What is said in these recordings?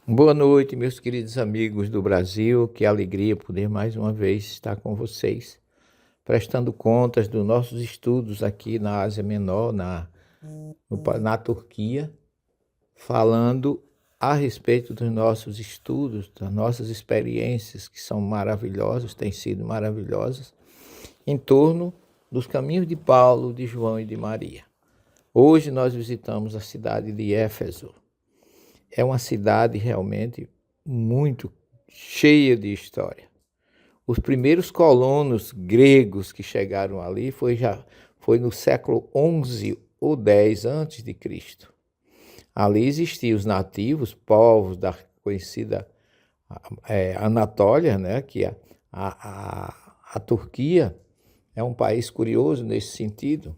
Boa noite, meus queridos amigos do Brasil. Que alegria poder mais uma vez estar com vocês, prestando contas dos nossos estudos aqui na Ásia Menor, na Turquia, falando a respeito dos nossos estudos, das nossas experiências, que são maravilhosas, têm sido maravilhosas, em torno dos caminhos de Paulo, de João e de Maria. Hoje nós visitamos a cidade de Éfeso. É uma cidade realmente muito cheia de história. Os primeiros colonos gregos que chegaram ali foi no século 11 ou 10 antes de Cristo. Ali existiam os nativos, povos da conhecida Anatólia, né? Que a Turquia é um país curioso nesse sentido,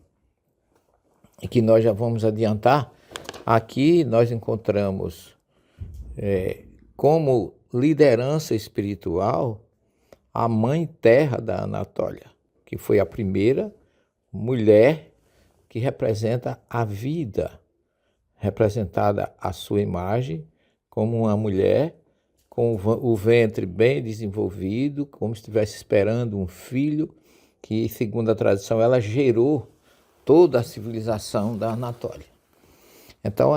e que nós já vamos adiantar. Aqui nós encontramos como liderança espiritual a mãe terra da Anatólia, que foi a primeira mulher que representa a vida, representada à sua imagem como uma mulher com o ventre bem desenvolvido, como se estivesse esperando um filho, que, segundo a tradição, ela gerou toda a civilização da Anatólia. Então,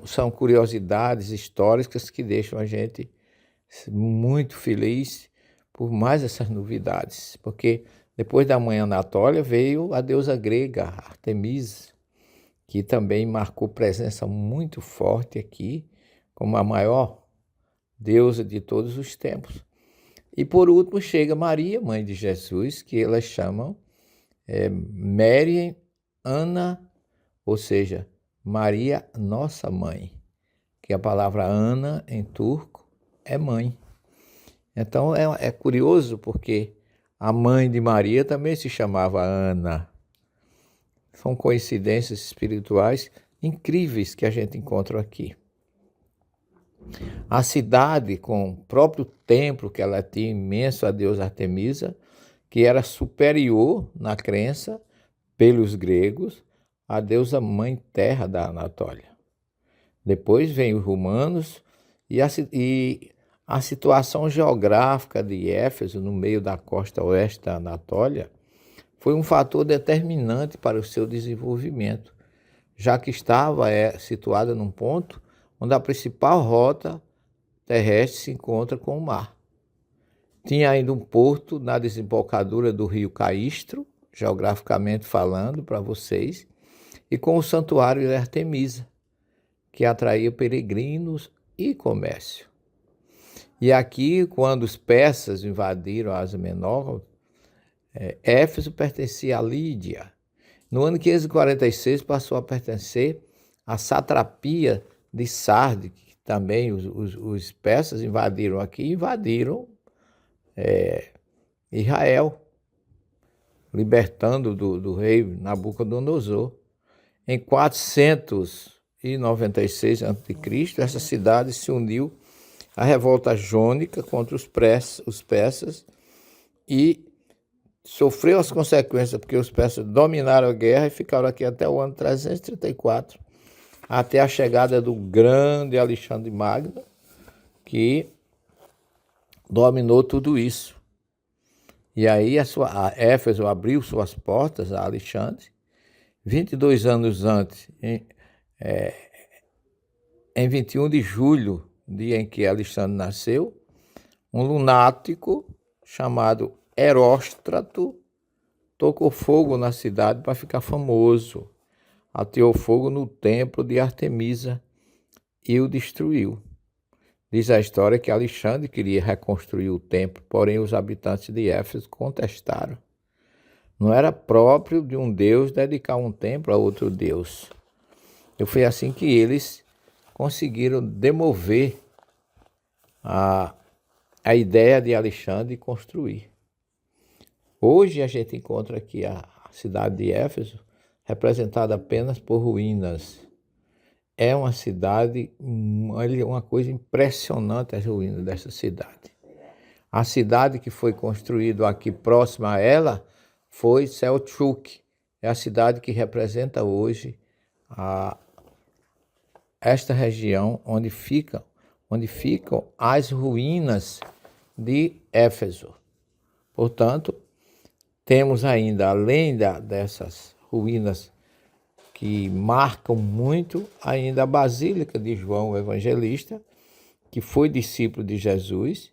são curiosidades históricas que deixam a gente muito feliz por mais essas novidades, porque depois da mãe Anatólia veio a deusa grega, Artemisa, que também marcou presença muito forte aqui, como a maior deusa de todos os tempos. E por último chega Maria, mãe de Jesus, que elas chamam Mary Ana, ou seja, Maria, nossa mãe, que a palavra Ana em turco é mãe. Então é curioso porque a mãe de Maria também se chamava Ana. São coincidências espirituais incríveis que a gente encontra aqui. A cidade, com o próprio templo que ela tinha, imenso a deusa Artemisa, que era superior na crença pelos gregos à deusa mãe terra da Anatólia. Depois vem os romanos e a situação geográfica de Éfeso, no meio da costa oeste da Anatólia, foi um fator determinante para o seu desenvolvimento, já que estava situada num ponto onde a principal rota terrestre se encontra com o mar. Tinha ainda um porto na desembocadura do rio Caístro, geograficamente falando para vocês, e com o santuário de Artemisa, que atraía peregrinos e comércio. E aqui, quando os persas invadiram a Ásia Menor, Éfeso pertencia a Lídia. No ano 546 passou a pertencer à satrapia de Sardes, que também os persas invadiram aqui, invadiram Israel, libertando do rei Nabucodonosor. Em 496 a.C., essa cidade se uniu à revolta jônica contra os persas e sofreu as consequências, porque os persas dominaram a guerra e ficaram aqui até o ano 334, até a chegada do grande Alexandre Magno, que dominou tudo isso. E aí a Éfeso abriu suas portas a Alexandre. 22 anos antes, em 21 de julho, dia em que Alexandre nasceu, um lunático chamado Heróstrato tocou fogo na cidade para ficar famoso. Ateou fogo no templo de Artemisa e o destruiu. Diz a história que Alexandre queria reconstruir o templo, porém os habitantes de Éfeso contestaram. Não era próprio de um deus dedicar um templo a outro deus. E foi assim que eles conseguiram demover a ideia de Alexandre de construir. Hoje a gente encontra aqui a cidade de Éfeso representada apenas por ruínas. É uma cidade, uma coisa impressionante as ruínas dessa cidade. A cidade que foi construída aqui próxima a ela foi Selçuk. É a cidade que representa hoje esta região onde fica onde ficam as ruínas de Éfeso. Portanto, temos ainda, além dessas ruínas que marcam muito, ainda a Basílica de João o Evangelista, que foi discípulo de Jesus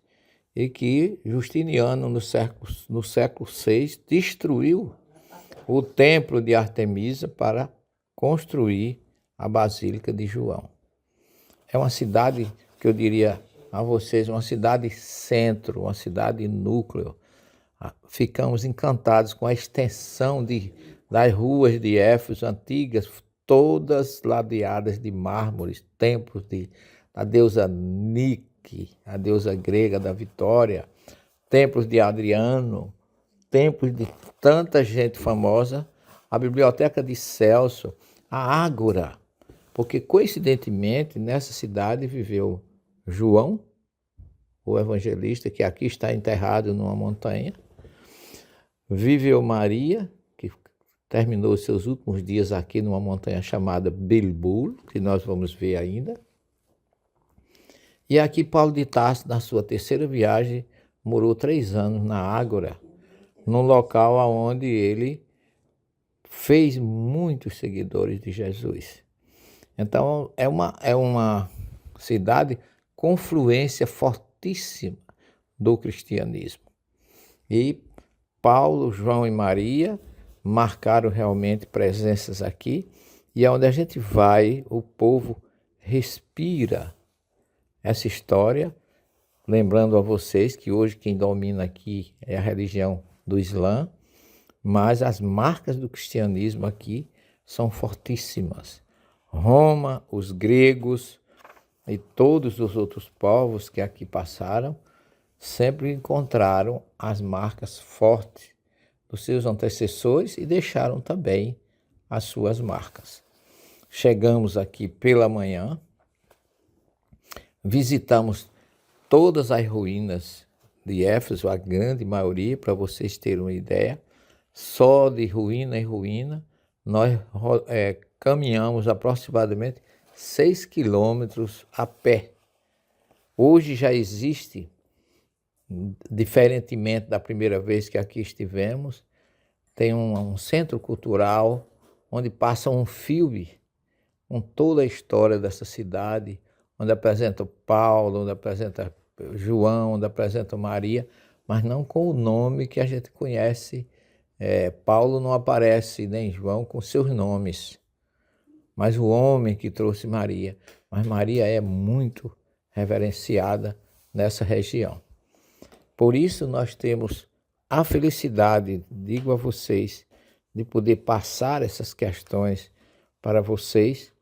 e que Justiniano, no século VI, destruiu o templo de Artemisa para construir a Basílica de João. É uma cidade que eu diria a vocês, uma cidade centro, uma cidade núcleo. Ficamos encantados com a extensão das ruas de Éfeso antigas, todas ladeadas de mármores, templos da deusa Nike, a deusa grega da vitória, templos de Adriano, templos de tanta gente famosa, a biblioteca de Celso, a Ágora, porque coincidentemente nessa cidade viveu João, o evangelista, que aqui está enterrado numa montanha, viveu Maria, que terminou seus últimos dias aqui numa montanha chamada Bilbul, que nós vamos ver ainda. E aqui Paulo de Tarso, na sua terceira viagem, morou 3 anos na Ágora, num local onde ele fez muitos seguidores de Jesus. Então, é uma cidade com influência fortíssima do cristianismo. E Paulo, João e Maria marcaram realmente presenças aqui, e aonde a gente vai, o povo respira essa história, lembrando a vocês que hoje quem domina aqui é a religião do Islã, mas as marcas do cristianismo aqui são fortíssimas. Roma, os gregos e todos os outros povos que aqui passaram sempre encontraram as marcas fortes dos seus antecessores e deixaram também as suas marcas. Chegamos aqui pela manhã, visitamos todas as ruínas de Éfeso, a grande maioria, para vocês terem uma ideia. Só de ruína em ruína, nós caminhamos aproximadamente 6 quilômetros a pé. Hoje já existe, diferentemente da primeira vez que aqui estivemos, tem um centro cultural onde passa um filme com toda a história dessa cidade, onde apresenta Paulo, onde apresenta João, onde apresenta Maria, mas não com o nome que a gente conhece. Paulo não aparece, nem João, com seus nomes, mas o homem que trouxe Maria. Mas Maria é muito reverenciada nessa região. Por isso nós temos a felicidade, digo a vocês, de poder passar essas questões para vocês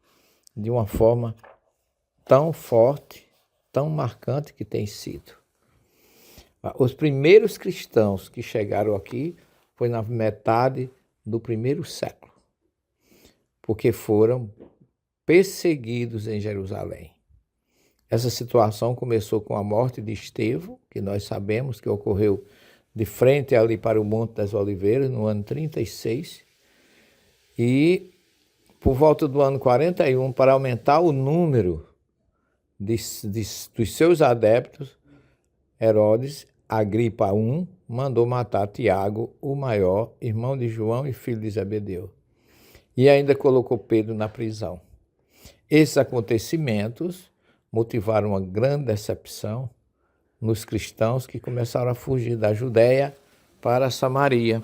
de uma forma tão forte, tão marcante que tem sido. Os primeiros cristãos que chegaram aqui foi na metade do 1º século, porque foram perseguidos em Jerusalém. Essa situação começou com a morte de Estevão, que nós sabemos que ocorreu de frente ali para o Monte das Oliveiras, no ano 36, e por volta do ano 41, para aumentar o número dos seus adeptos, Herodes Agripa I mandou matar Tiago, o maior, irmão de João e filho de Zebedeu, e ainda colocou Pedro na prisão. Esses acontecimentos motivaram uma grande decepção nos cristãos que começaram a fugir da Judéia para Samaria.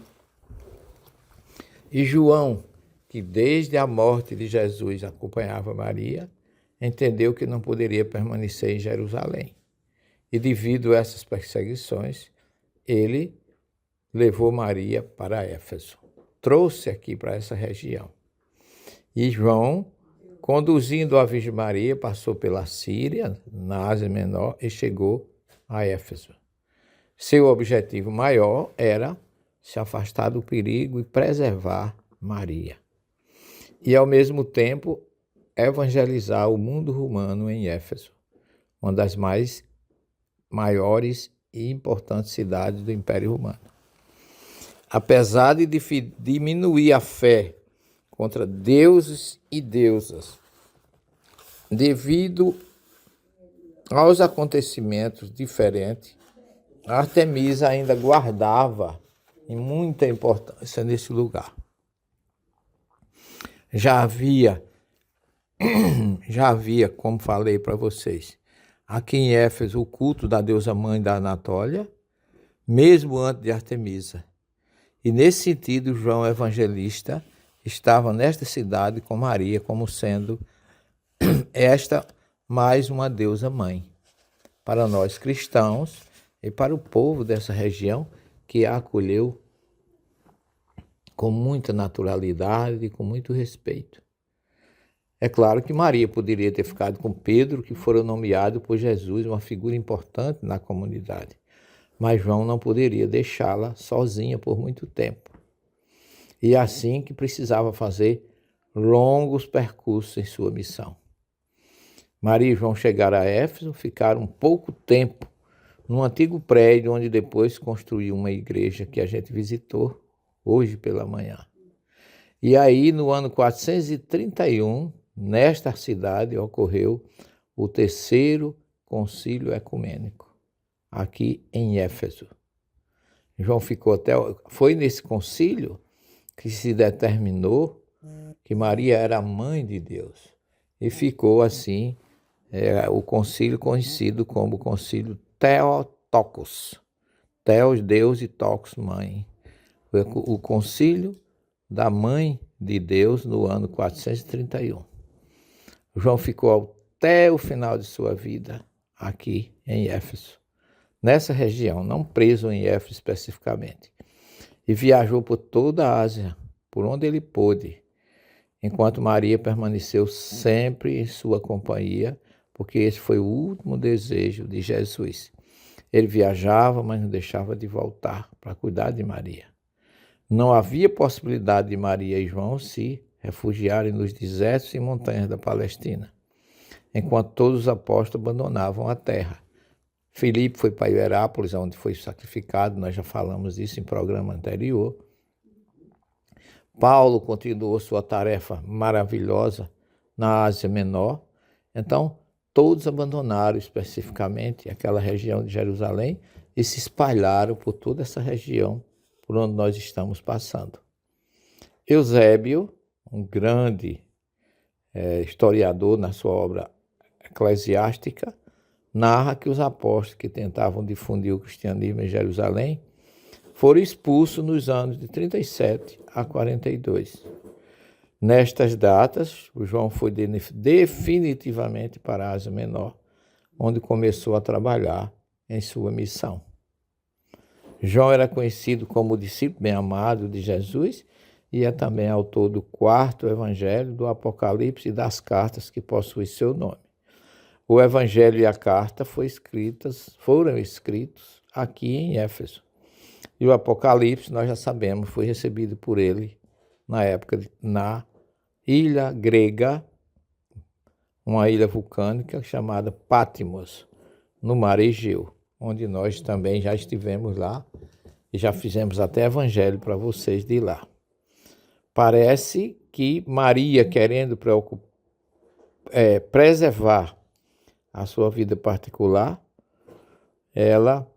E João, que desde a morte de Jesus acompanhava Maria, entendeu que não poderia permanecer em Jerusalém. E devido a essas perseguições, ele levou Maria para Éfeso, trouxe aqui para essa região. E João, conduzindo a Virgem Maria, passou pela Síria, na Ásia Menor, e chegou a Éfeso. Seu objetivo maior era se afastar do perigo e preservar Maria. E, ao mesmo tempo, evangelizar o mundo romano em Éfeso, uma das maiores e importantes cidades do Império Romano. Apesar de diminuir a fé contra deuses e deusas, devido aos acontecimentos diferentes, Artemisa ainda guardava muita importância nesse lugar. Já havia, como falei para vocês, aqui em Éfeso, o culto da deusa mãe da Anatólia, mesmo antes de Artemisa. E nesse sentido, João Evangelista estava nesta cidade com Maria como sendo esta mais uma deusa mãe para nós cristãos e para o povo dessa região que a acolheu com muita naturalidade e com muito respeito. É claro que Maria poderia ter ficado com Pedro, que fora nomeado por Jesus, uma figura importante na comunidade, mas João não poderia deixá-la sozinha por muito tempo. E é assim que precisava fazer longos percursos em sua missão. Maria e João chegaram a Éfeso, ficaram pouco tempo num antigo prédio onde depois construiu uma igreja que a gente visitou hoje pela manhã. E aí, no ano 431, nesta cidade ocorreu o terceiro concílio ecumênico, aqui em Éfeso. João foi nesse concílio que se determinou que Maria era a mãe de Deus. E ficou assim o concílio conhecido como concílio Theotokos. Theos, Deus, e Tokos, mãe. O concílio da mãe de Deus no ano 431. João ficou até o final de sua vida aqui em Éfeso, nessa região, não preso em Éfeso especificamente. E viajou por toda a Ásia, por onde ele pôde, enquanto Maria permaneceu sempre em sua companhia, porque esse foi o último desejo de Jesus. Ele viajava, mas não deixava de voltar para cuidar de Maria. Não havia possibilidade de Maria e João se refugiarem nos desertos e montanhas da Palestina, enquanto todos os apóstolos abandonavam a terra. Filipe foi para Hierápolis, onde foi sacrificado, nós já falamos disso em programa anterior. Paulo continuou sua tarefa maravilhosa na Ásia Menor. Então, todos abandonaram especificamente aquela região de Jerusalém e se espalharam por toda essa região por onde nós estamos passando. Eusébio, um grande historiador na sua obra eclesiástica, narra que os apóstolos que tentavam difundir o cristianismo em Jerusalém foram expulsos nos anos de 37 a 42. Nestas datas, o João foi definitivamente para a Ásia Menor, onde começou a trabalhar em sua missão. João era conhecido como o discípulo bem-amado de Jesus e é também autor do 4º evangelho, do Apocalipse e das cartas que possuem seu nome. O evangelho e a carta foram escritos aqui em Éfeso. E o Apocalipse, nós já sabemos, foi recebido por ele na ilha grega, uma ilha vulcânica chamada Patmos, no mar Egeu, onde nós também já estivemos lá e já fizemos até evangelho para vocês de lá. Parece que Maria, querendo preservar a sua vida particular, ela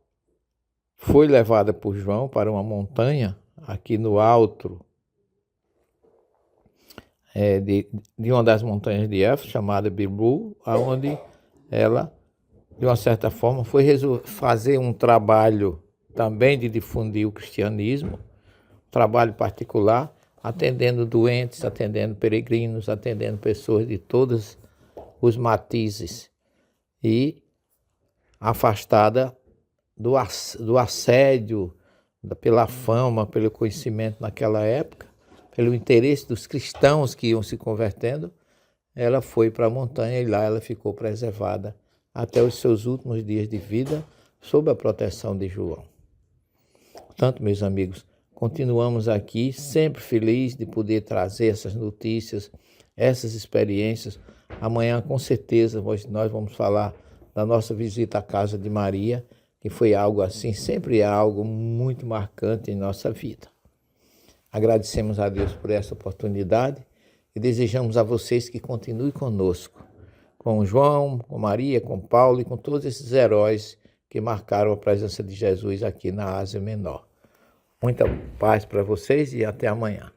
foi levada por João para uma montanha aqui no alto de uma das montanhas de Éfeso, chamada Bibu, onde ela, de uma certa forma, foi fazer um trabalho também de difundir o cristianismo, um trabalho particular, atendendo doentes, atendendo peregrinos, atendendo pessoas de todos os matizes e afastada do assédio, pela fama, pelo conhecimento naquela época, pelo interesse dos cristãos que iam se convertendo, ela foi para a montanha e lá ela ficou preservada até os seus últimos dias de vida, sob a proteção de João. Portanto, meus amigos, continuamos aqui sempre felizes de poder trazer essas notícias, essas experiências. Amanhã, com certeza, nós vamos falar da nossa visita à casa de Maria, que foi algo assim, sempre é algo muito marcante em nossa vida. Agradecemos a Deus por essa oportunidade e desejamos a vocês que continuem conosco, com João, com Maria, com Paulo e com todos esses heróis que marcaram a presença de Jesus aqui na Ásia Menor. Muita paz para vocês e até amanhã.